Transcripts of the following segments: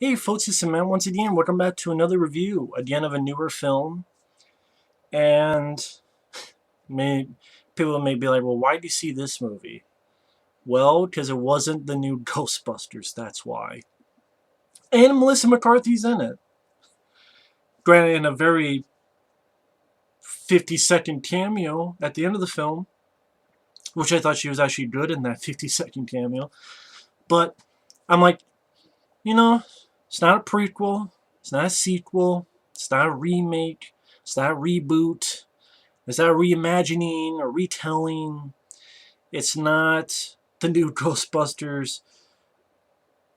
Hey folks, it's Cement once again. Welcome back to another review, again of a newer film. And people may be like, well, why do you see this movie? Well, because it wasn't the new Ghostbusters, that's why. And Melissa McCarthy's in it. Granted, in a very 50-second cameo at the end of the film, which I thought she was actually good in that 50-second cameo. But I'm like, you know, it's not a prequel, it's not a sequel, it's not a remake, it's not a reboot. It's not reimagining or retelling. It's not the new Ghostbusters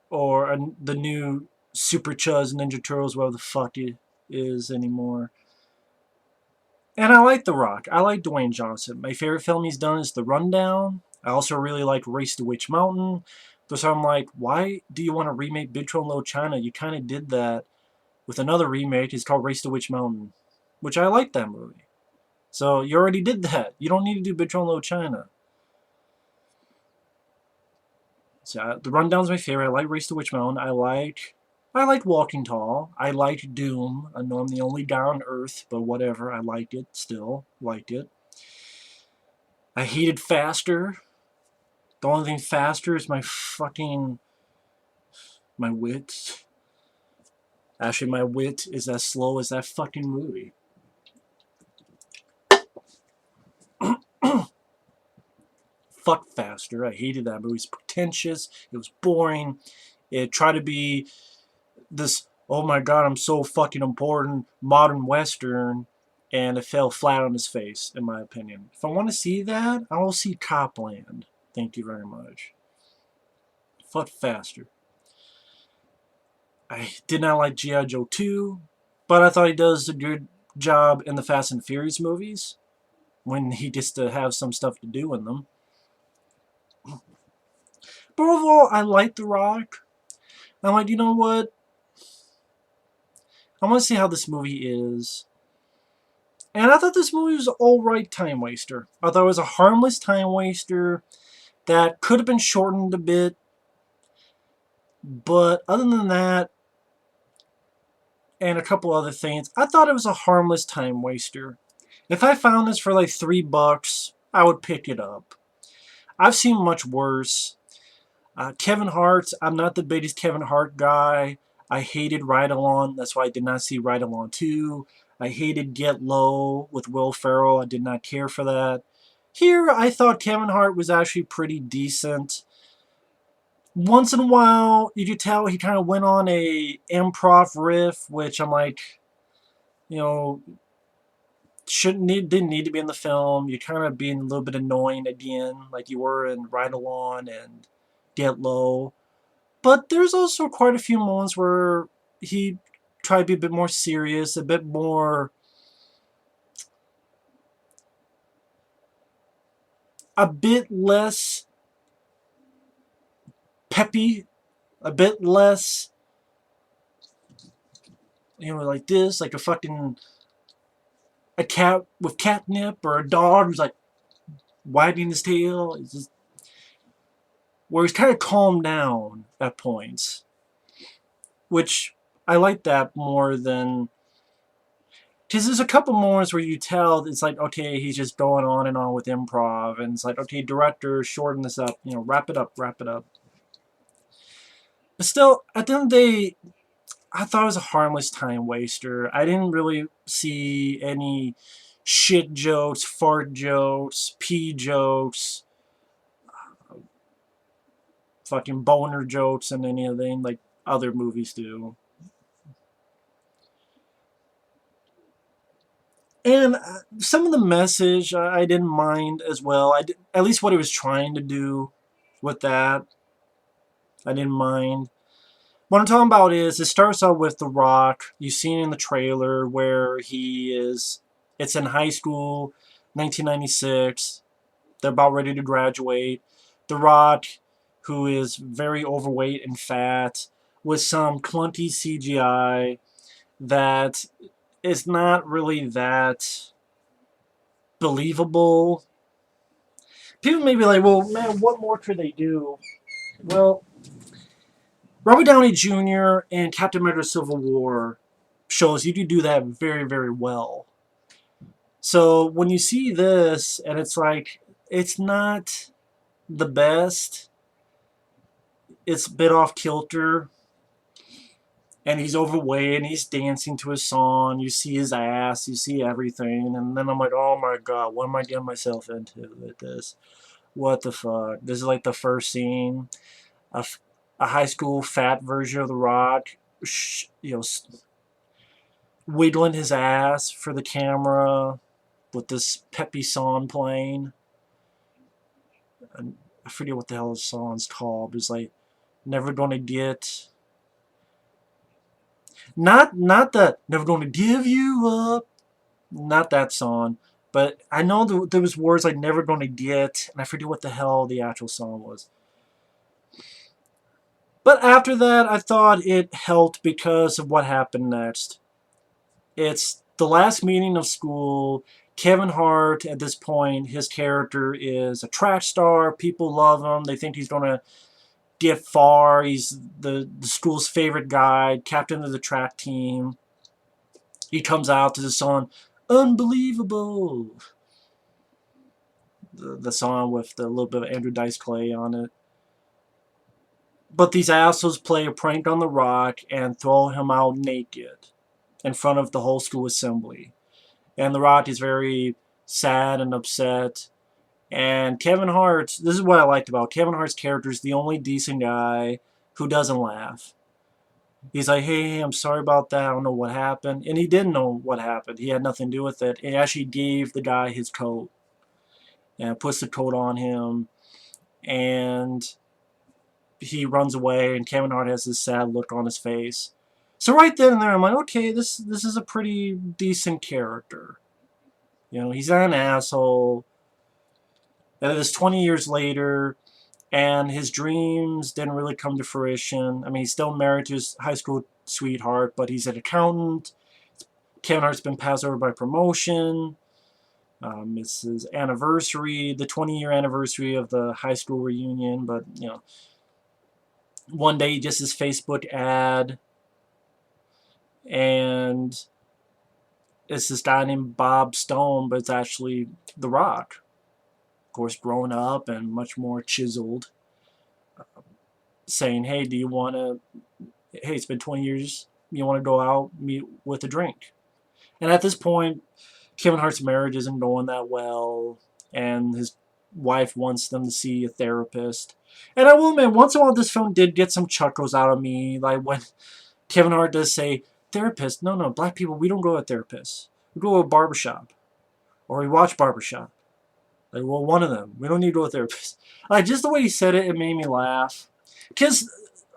or the new Super Chuz Ninja Turtles, whatever the fuck it is anymore. And I like The Rock. I like Dwayne Johnson. My favorite film he's done is The Rundown. I also really like Race to Witch Mountain. So I'm like, why do you want to remake Big Trouble in Little China? You kind of did that with another remake. It's called Race to Witch Mountain, which I like that movie. So you already did that. You don't need to do Big Trouble in Little China. So The Rundown's my favorite. I like Race to Witch Mountain. I like Walking Tall. I liked Doom. I know I'm the only guy on Earth, but whatever. I liked it. Still liked it. I hated Faster. The only thing faster is my wit. Actually, my wit is as slow as that fucking movie. Fuck Faster. I hated that movie. It was pretentious. It was boring. It tried to be this, oh my god, I'm so fucking important modern western, and it fell flat on his face, in my opinion. If I want to see that, I will see Copland. Thank you very much. Fuck Faster. I did not like G.I. Joe 2, but I thought he does a good job in the Fast and Furious movies when he gets to have some stuff to do in them. But overall, I like The Rock. I'm like, you know what? I want to see how this movie is. And I thought this movie was an alright time waster. I thought it was a harmless time waster that could have been shortened a bit. But other than that, and a couple other things, I thought it was a harmless time waster. If I found this for like $3, I would pick it up. I've seen much worse. Kevin Hart, I'm not the biggest Kevin Hart guy. I hated Ride Along, that's why I did not see Ride Along 2. I hated Get Low with Will Ferrell, I did not care for that. Here, I thought Kevin Hart was actually pretty decent. Once in a while, you could tell he kind of went on a improv riff, which I'm like, you know, didn't need to be in the film. You're kind of being a little bit annoying again, like you were in Ride Along and Get Low. But there's also quite a few moments where he tried to be a bit more serious, a bit more, a bit less peppy, a bit less, like this, like a cat with catnip, or a dog who's like wagging his tail. It's just, where he's kind of calmed down at points, which I like that more than, because there's a couple moments where you tell it's like, okay, he's just going on and on with improv, and it's like, okay, director, shorten this up, wrap it up, wrap it up. But still, at the end of the day, I thought it was a harmless time waster. I didn't really see any shit jokes, fart jokes, pee jokes, fucking boner jokes, and anything like other movies do. And some of the message I didn't mind as well. At least what he was trying to do with that, I didn't mind. What I'm talking about is, it starts out with The Rock. You've seen in the trailer where it's in high school, 1996. They're about ready to graduate. The Rock, who is very overweight and fat, with some clunky CGI that is not really that believable. People may be like, well, man, what more could they do? Well, Robert Downey Jr. in Captain America Civil War shows you can do that very, very well. So when you see this, and it's like, it's not the best, it's a bit off kilter, and he's overweight, and he's dancing to his song, you see his ass, you see everything, and then I'm like, oh my god, what am I getting myself into with this? What the fuck? This is like the first scene. A, a high school fat version of The Rock, you know, wiggling his ass for the camera with this peppy song playing. And I forget what the hell the song's called. It's like "Never Gonna Get," not the "Never Gonna Give You Up," not that song. But I know there was words like "Never Gonna Get," and I forget what the hell the actual song was. But after that, I thought it helped because of what happened next. It's the last meeting of school. Kevin Hart, at this point, his character is a track star. People love him. They think he's going to get far. He's the school's favorite guy, captain of the track team. He comes out to the song "Unbelievable," the song with the little bit of Andrew Dice Clay on it. But these assholes play a prank on The Rock and throw him out naked in front of the whole school assembly. And The Rock is very sad and upset. And Kevin Hart, this is what I liked about Kevin Hart's character, is the only decent guy who doesn't laugh. He's like, hey, I'm sorry about that. I don't know what happened. And he didn't know what happened. He had nothing to do with it. He actually gave the guy his coat and puts the coat on him. And he runs away, and Kevin Hart has this sad look on his face. So right then and there, I'm like, okay, this is a pretty decent character. You know, he's not an asshole. And it is 20 years later, and his dreams didn't really come to fruition. I mean, he's still married to his high school sweetheart, but he's an accountant. Kevin Hart's been passed over by promotion. It's his anniversary, the 20-year anniversary of the high school reunion. But, you know, one day, just his Facebook ad, and it's this guy named Bob Stone, but it's actually The Rock. Of course, grown up and much more chiseled, saying, hey, do you want to, hey, it's been 20 years, you want to go out, meet with a drink? And at this point, Kevin Hart's marriage isn't going that well, and his wife wants them to see a therapist. And I will admit, once in a while, this film did get some chuckles out of me, like when Kevin Hart does say, therapist, no, black people, we don't go to therapists. We go to a barbershop. Or we watch barbershop. Like, well, one of them. We don't need to go to a therapist. Like, just the way he said it, it made me laugh. Because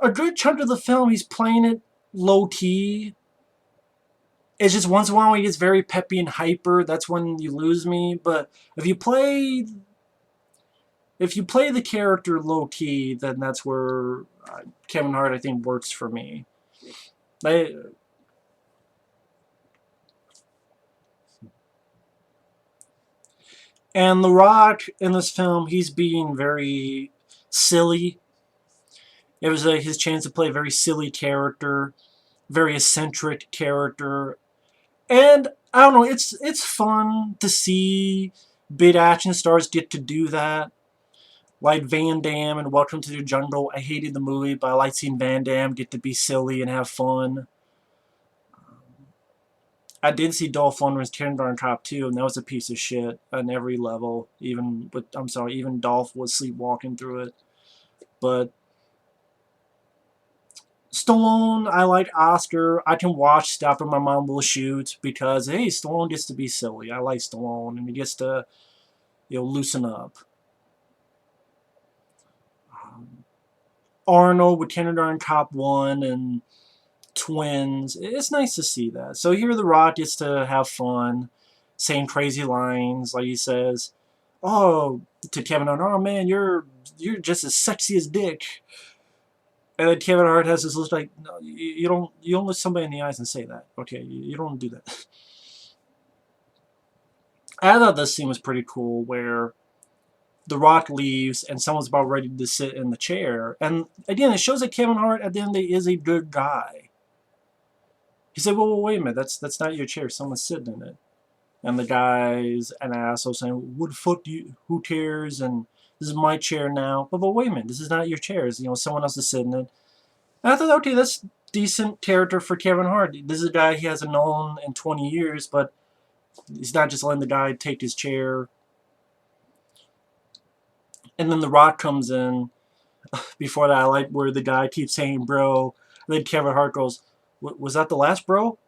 a good chunk of the film, he's playing it low-key. It's just once in a while when he gets very peppy and hyper, that's when you lose me. But if you play the character low-key, then that's where Kevin Hart, I think, works for me. And The Rock in this film, he's being very silly. It was his chance to play a very silly character, very eccentric character. And I don't know, it's fun to see big action stars get to do that. Like Van Damme in Welcome to the Jungle. I hated the movie, but I like seeing Van Damme get to be silly and have fun. I did see Dolph Lundgren's Kindergarten Cop 2, and that was a piece of shit on every level. Even Dolph was sleepwalking through it. But Stallone, I like Oscar. I can watch Stop and My Mom Will Shoot because, hey, Stallone gets to be silly. I like Stallone, and he gets to, loosen up. Arnold with Kindergarten Cop 1 and Twins. It's nice to see that. So here The Rock gets to have fun, saying crazy lines, like he says, "Oh," to Kevin Hart, "Oh man, you're just as sexy as Dick." And then Kevin Hart has this look like, "No, you don't look somebody in the eyes and say that. Okay, you don't do that." I thought this scene was pretty cool, where The Rock leaves, and someone's about ready to sit in the chair. And again, it shows that Kevin Hart at the end of the day is a good guy. He said, "Well, wait a minute, that's not your chair. Someone's sitting in it." And the guy's an asshole saying, "What the fuck do you? Who cares?" And this is my chair now. But wait a minute, this is not your chair. It's, someone else is sitting in it. And I thought, okay, that's decent character for Kevin Hart. This is a guy he hasn't known in 20 years, but he's not just letting the guy take his chair. And then The Rock comes in. Before that, I like where the guy keeps saying, "Bro." And then Kevin Hart goes, "Was that the last bro?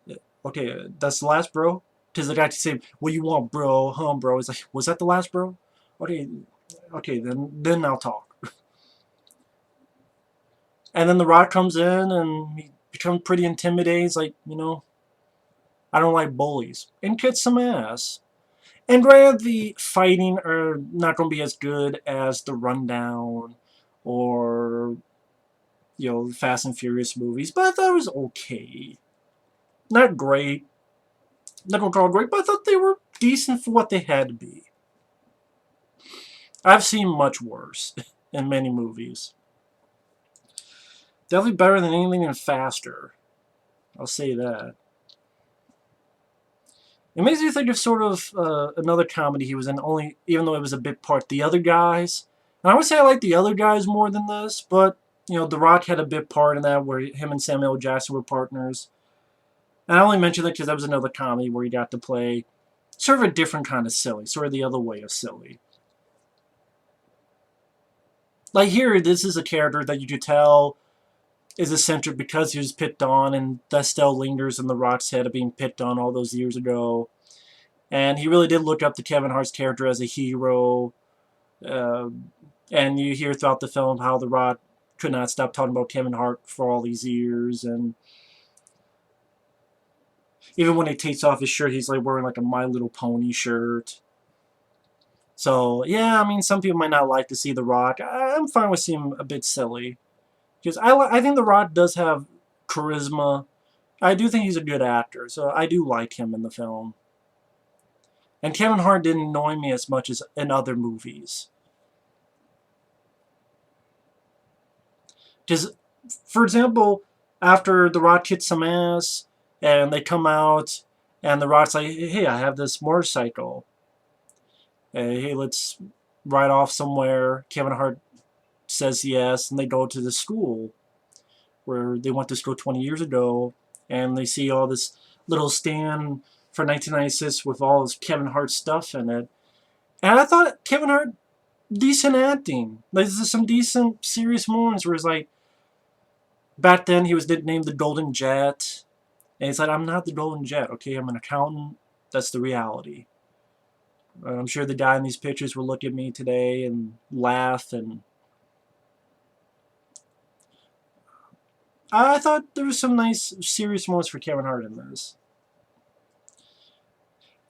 Okay, that's the last bro?" Because the guy keeps saying, "What do you want, bro? Bro." He's like, "Was that the last bro? Okay, then I'll talk." And then The Rock comes in and he becomes pretty intimidating. He's like, "I don't like bullies." And kicks some ass. And granted, the fighting are not going to be as good as the Rundown or, Fast and Furious movies, but I thought it was okay. Not great. Not going to call great, but I thought they were decent for what they had to be. I've seen much worse in many movies. Definitely better than anything and faster. I'll say that. It makes me think of sort of another comedy he was in, even though it was a bit part, The Other Guys. And I would say I like The Other Guys more than this, but, The Rock had a bit part in that where him and Samuel L. Jackson were partners. And I only mention that because that was another comedy where he got to play sort of a different kind of silly, sort of the other way of silly. Like here, this is a character that you could tell is eccentric because he was picked on, and that still lingers in The Rock's head of being picked on all those years ago. And he really did look up to Kevin Hart's character as a hero. And you hear throughout the film how The Rock could not stop talking about Kevin Hart for all these years. And even when he takes off his shirt, he's like wearing like a My Little Pony shirt. So, yeah, I mean, some people might not like to see The Rock. I'm fine with seeing him a bit silly. Because I think The Rock does have charisma. I do think he's a good actor, so I do like him in the film. And Kevin Hart didn't annoy me as much as in other movies. Because, for example, after The Rock hits some ass, and they come out, and The Rock's like, "Hey, I have this motorcycle. Hey, let's ride off somewhere." Kevin Hart says yes, and they go to the school where they went to school 20 years ago, and they see all this little stand for 1996 with all this Kevin Hart stuff in it. And I thought Kevin Hart, decent acting. There's some decent, serious moments where it's like, back then he was nicknamed the Golden Jet, and he's like, "I'm not the Golden Jet, okay? I'm an accountant. That's the reality." I'm sure the guy in these pictures will look at me today and laugh, and I thought there was some nice, serious moments for Kevin Hart in this.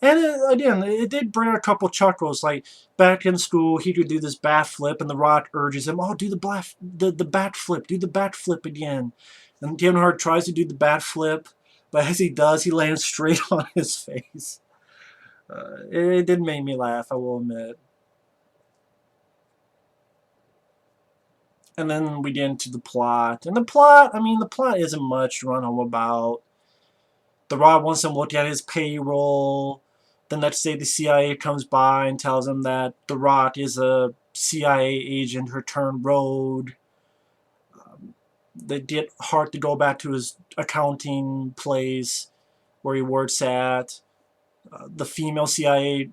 And again, it did bring a couple chuckles. Like back in school, he could do this bat flip, and The Rock urges him, "Oh, do the bat flip, do the bat flip again." And Kevin Hart tries to do the bat flip, but as he does, he lands straight on his face. It did make me laugh, I will admit. And then we get into the plot. And the plot isn't much to run home about. The Rock wants him to look at his payroll. The next day, the CIA comes by and tells him that The Rock is a CIA agent who turned rogue. They get Hart to go back to his accounting place where he works at. The female CIA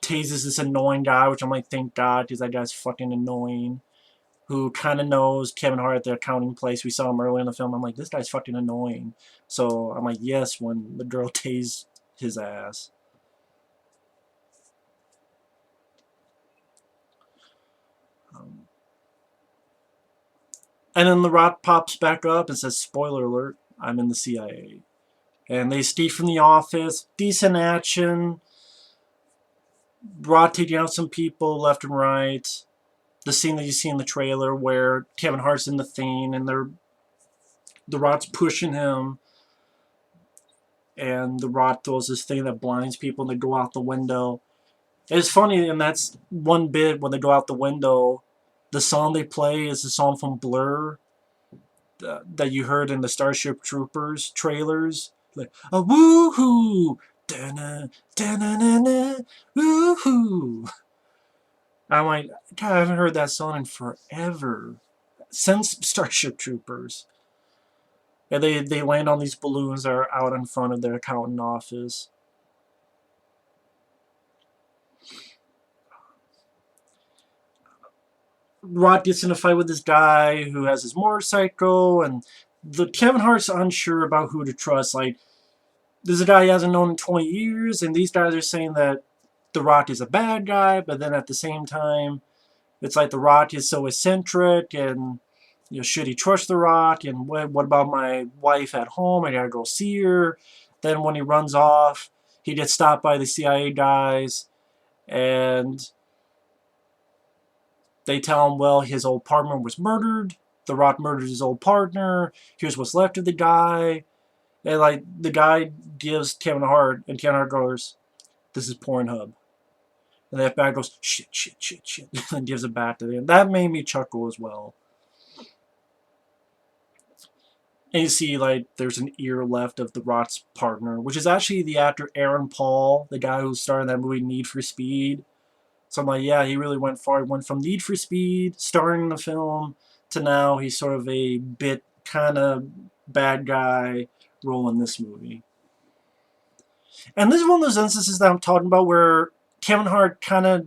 tases this annoying guy, which I'm like, thank God, because that guy's fucking annoying. Who kind of knows Kevin Hart at the accounting place. We saw him earlier in the film. I'm like, this guy's fucking annoying. So I'm like, yes, when the girl tased his ass. And then The Rock pops back up and says, "Spoiler alert, I'm in the CIA." And they escape from the office. Decent action. Rock taking out some people left and right. The scene that you see in the trailer where Kevin Hart's in the thing and the Rock's pushing him, and the Rock throws this thing that blinds people and they go out the window. It's funny, and that's one bit when they go out the window. The song they play is the song from Blur that you heard in the Starship Troopers trailers. Like, a woohoo! Da-na, da-na-na-na, woohoo! I'm like, God, I haven't heard that song in forever. Since Starship Troopers. And they land on these balloons that are out in front of their accountant office. Rod gets in a fight with this guy who has his motorcycle, and the Kevin Hart's unsure about who to trust. Like, there's a guy he hasn't known in 20 years, and these guys are saying that The Rock is a bad guy, but then at the same time, it's like The Rock is so eccentric, and should he trust The Rock? And what about my wife at home? I gotta go see her. Then when he runs off, he gets stopped by the CIA guys, and they tell him, well, his old partner was murdered. The Rock murdered his old partner. Here's what's left of the guy. And like the guy gives Kevin Hart, and Kevin Hart goes, "This is Pornhub." And the FBI goes, "Shit, shit, shit, shit," and gives it back to them. That made me chuckle as well. And you see, like, there's an ear left of the Rock's partner, which is actually the actor Aaron Paul, the guy who starred in that movie Need for Speed. So I'm like, yeah, he really went far. He went from Need for Speed, starring in the film, to now he's sort of a bit kind of bad guy role in this movie. And this is one of those instances that I'm talking about where Kevin Hart kind of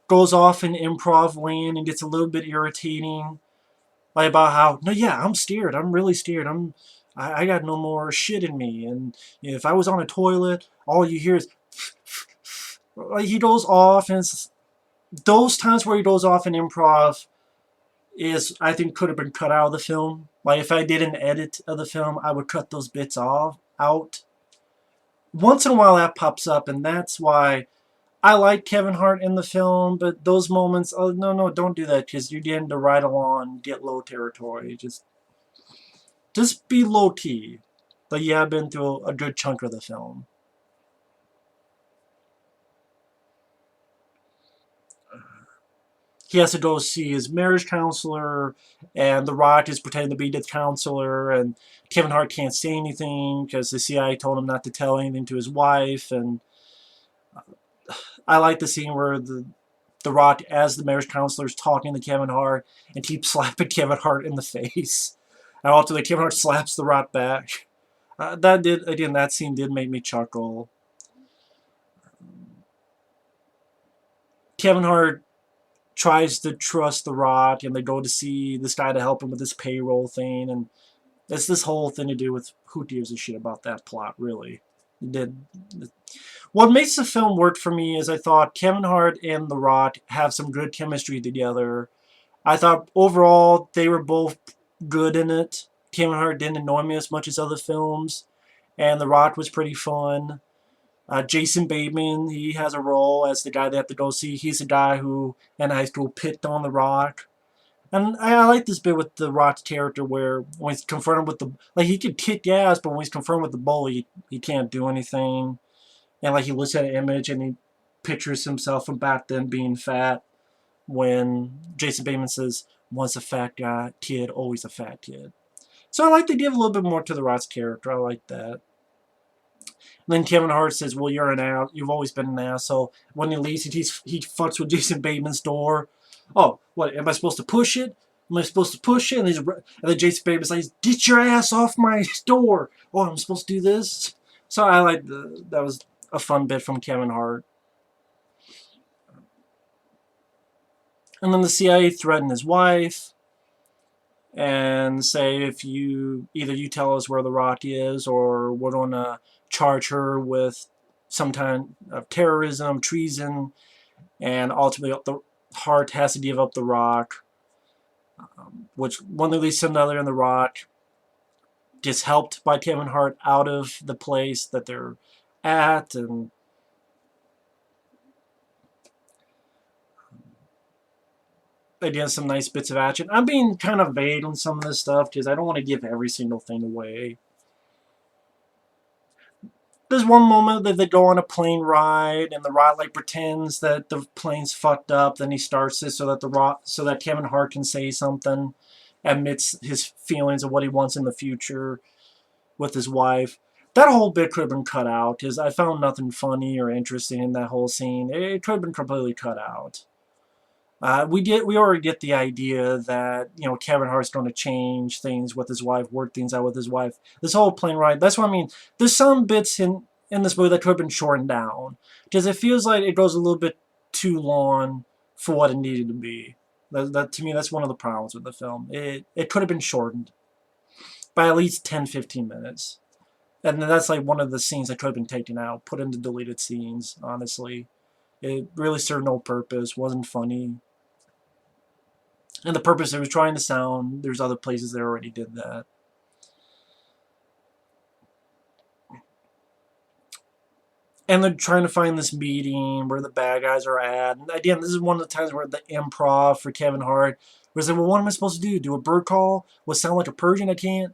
goes off in improv land and gets a little bit irritating. Like about how, no, yeah, I'm scared. I'm really scared. I got no more shit in me. And if I was on a toilet, all you hear is, like, he goes off, and it's those times where he goes off in improv is, I think, could have been cut out of the film. Like, if I did an edit of the film, I would cut those bits out. Once in a while that pops up, and that's why I like Kevin Hart in the film, but those moments, oh, no, don't do that, because you're getting to ride along, get low territory. Just be low key. Like you have been through a good chunk of the film. He has to go see his marriage counselor, and The Rock is pretending to be the counselor, and Kevin Hart can't say anything because the CIA told him not to tell anything to his wife. And I like the scene where the Rock, as the marriage counselor, is talking to Kevin Hart and keeps slapping Kevin Hart in the face. And ultimately, Kevin Hart slaps the Rock back. That scene did make me chuckle. Kevin Hart tries to trust the Rock, and they go to see this guy to help him with this payroll thing, and it's this whole thing to do with who gives a shit about that plot, really. What makes the film work for me is I thought Kevin Hart and The Rock have some good chemistry together. I thought overall they were both good in it. Kevin Hart didn't annoy me as much as other films, and The Rock was pretty fun. Jason Bateman, he has a role as the guy they have to go see. He's the guy who in high school picked on The Rock. And I like this bit with The Rock's character where when he's confronted with the... Like, he could kick ass, but when he's confronted with the bully, he can't do anything. And, like, he looks at an image and he pictures himself from back then being fat when Jason Bateman says, once a fat guy, kid, always a fat kid. So I like to give a little bit more to The Rock's character. I like that. And then Kevin Hart says, well, you've always been an asshole. When he leaves, he fucks with Jason Bateman's door. Oh, what, am I supposed to push it? Am I supposed to push it? And then Jason Bateman says, get your ass off my door. Oh, I'm supposed to do this? So I like that was a fun bit from Kevin Hart. And then the CIA threatened his wife and say, if either you tell us where The Rock is, or we're going to charge her with some kind of terrorism, treason, and ultimately the Hart has to give up The Rock, which one leads to another, and The Rock gets helped by Kevin Hart out of the place that they're at, and again, some nice bits of action. I'm being kind of vague on some of this stuff because I don't want to give every single thing away. there's one moment that they go on a plane ride, and the Rock like pretends that the plane's fucked up. Then he starts it so that Kevin Hart can say something, admits his feelings of what he wants in the future with his wife. That whole bit could have been cut out because I found nothing funny or interesting in that whole scene. It could have been completely cut out. We already get the idea that Kevin Hart's going to change things with his wife, work things out with his wife. This whole plane ride. That's what I mean. There's some bits in this movie that could have been shortened down because it feels like it goes a little bit too long for what it needed to be. That to me, that's one of the problems with the film. It could have been shortened by at least 10-15 minutes. And that's like one of the scenes that could have been taken out, put into deleted scenes, honestly. It really served no purpose, wasn't funny. And the purpose it was trying to sound, there's other places that already did that. And they're trying to find this meeting where the bad guys are at. And again, this is one of the times where the improv for Kevin Hart was like, well, what am I supposed to do? Do a bird call? Will it sound like a Persian? I can't.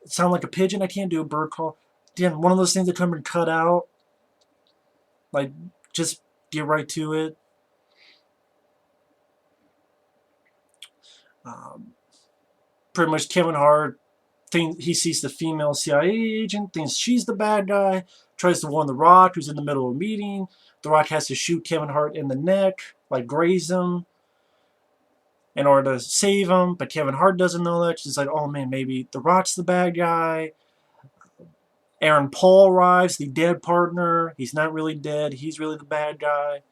Sound like a pigeon? I can't do a bird call. Again, one of those things that could have been cut out. Like, just get right to it. Pretty much Kevin Hart, he sees the female CIA agent, thinks she's the bad guy, tries to warn The Rock, who's in the middle of a meeting. The Rock has to shoot Kevin Hart in the neck, like graze him, in order to save him. But Kevin Hart doesn't know that. She's like, oh man, maybe The Rock's the bad guy. Aaron Paul arrives, the dead partner. He's not really dead. He's really the bad guy.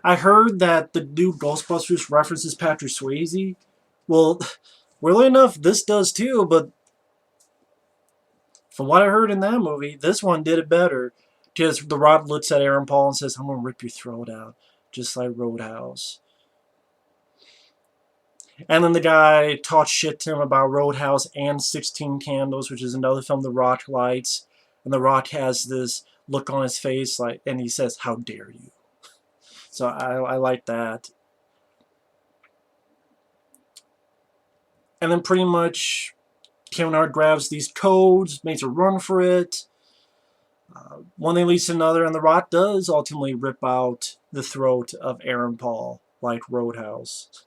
I heard that the new Ghostbusters references Patrick Swayze. Well, weirdly enough, this does too, but from what I heard in that movie, this one did it better. Because The Rock looks at Aaron Paul and says, I'm going to rip your throat out, just like Roadhouse. And then the guy talks shit to him about Roadhouse and 16 Candles, which is another film The Rock likes. And The Rock has this look on his face, and he says, how dare you? So I like that. And then pretty much Kevin Hart grabs these codes, makes a run for it. One thing leads to another, and The Rock does ultimately rip out the throat of Aaron Paul, like Roadhouse.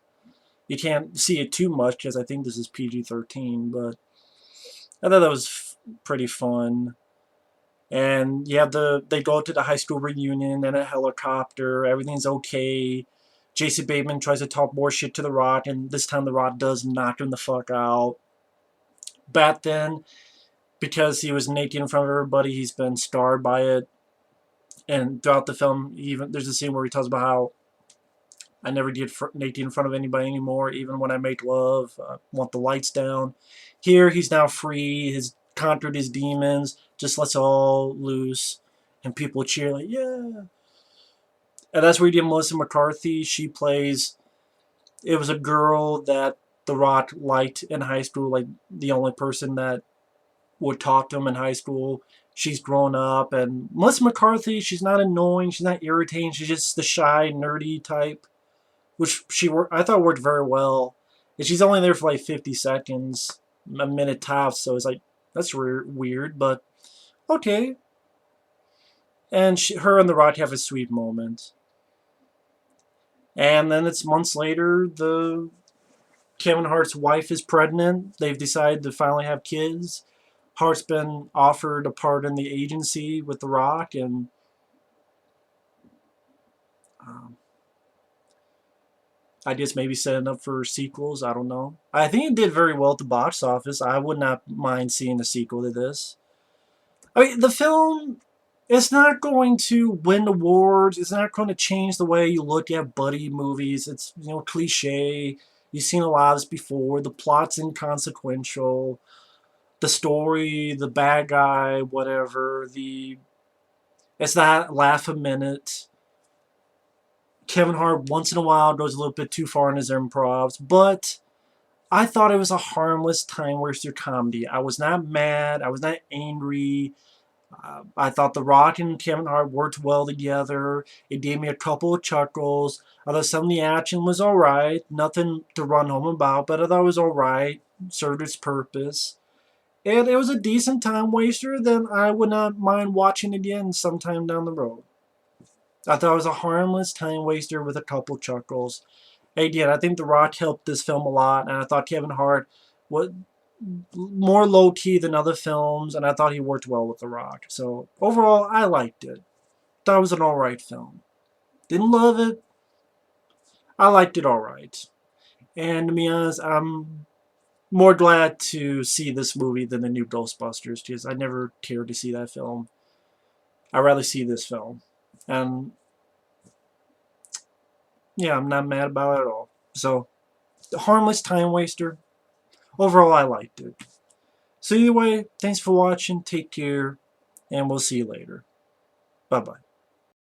You can't see it too much because I think this is PG-13, but I thought that was pretty fun. And yeah, they go to the high school reunion in a helicopter. Everything's okay. Jason Bateman tries to talk more shit to The Rock, and this time The Rock does knock him the fuck out. Back then, because he was naked in front of everybody, he's been scarred by it. And throughout the film, even there's a scene where he talks about how I never get naked in front of anybody anymore, even when I make love. I want the lights down. Here, he's now free. He's conquered his demons. Just lets all loose. And people cheer like, yeah. And that's where you get Melissa McCarthy. She plays... It was a girl that The Rock liked in high school. Like, the only person that would talk to him in high school. She's grown up. And Melissa McCarthy, she's not annoying. She's not irritating. She's just the shy, nerdy type. Which I thought worked very well. And she's only there for like 50 seconds, a minute tops, so it's like, that's weird, but okay. And her and The Rock have a sweet moment. And then it's months later, Kevin Hart's wife is pregnant. They've decided to finally have kids. Hart's been offered a part in the agency with The Rock, and I guess maybe setting up for sequels. I don't know. I think it did very well at the box office. I would not mind seeing a sequel to this. I mean, the film, it's not going to win awards. It's not going to change the way you look at buddy movies. It's, cliche. You've seen a lot of this before. The plot's inconsequential. The story, the bad guy, whatever. It's not laugh a minute. Kevin Hart once in a while goes a little bit too far in his improvs, but I thought it was a harmless time waster comedy. I was not mad. I was not angry. I thought The Rock and Kevin Hart worked well together. It gave me a couple of chuckles. I thought some of the action was alright. Nothing to run home about, but I thought it was alright. Served its purpose. And it was a decent time waster, then I would not mind watching it again sometime down the road. I thought it was a harmless time waster with a couple chuckles. Again, I think The Rock helped this film a lot, and I thought Kevin Hart was more low key than other films, and I thought he worked well with The Rock. So overall, I liked it. Thought it was an alright film. Didn't love it. I liked it alright. And to be honest, I'm more glad to see this movie than the new Ghostbusters, because I never cared to see that film. I'd rather see this film. And yeah, I'm not mad about it at all. So, the harmless time waster. Overall, I liked it. So either way, thanks for watching, take care, and we'll see you later. Bye-bye.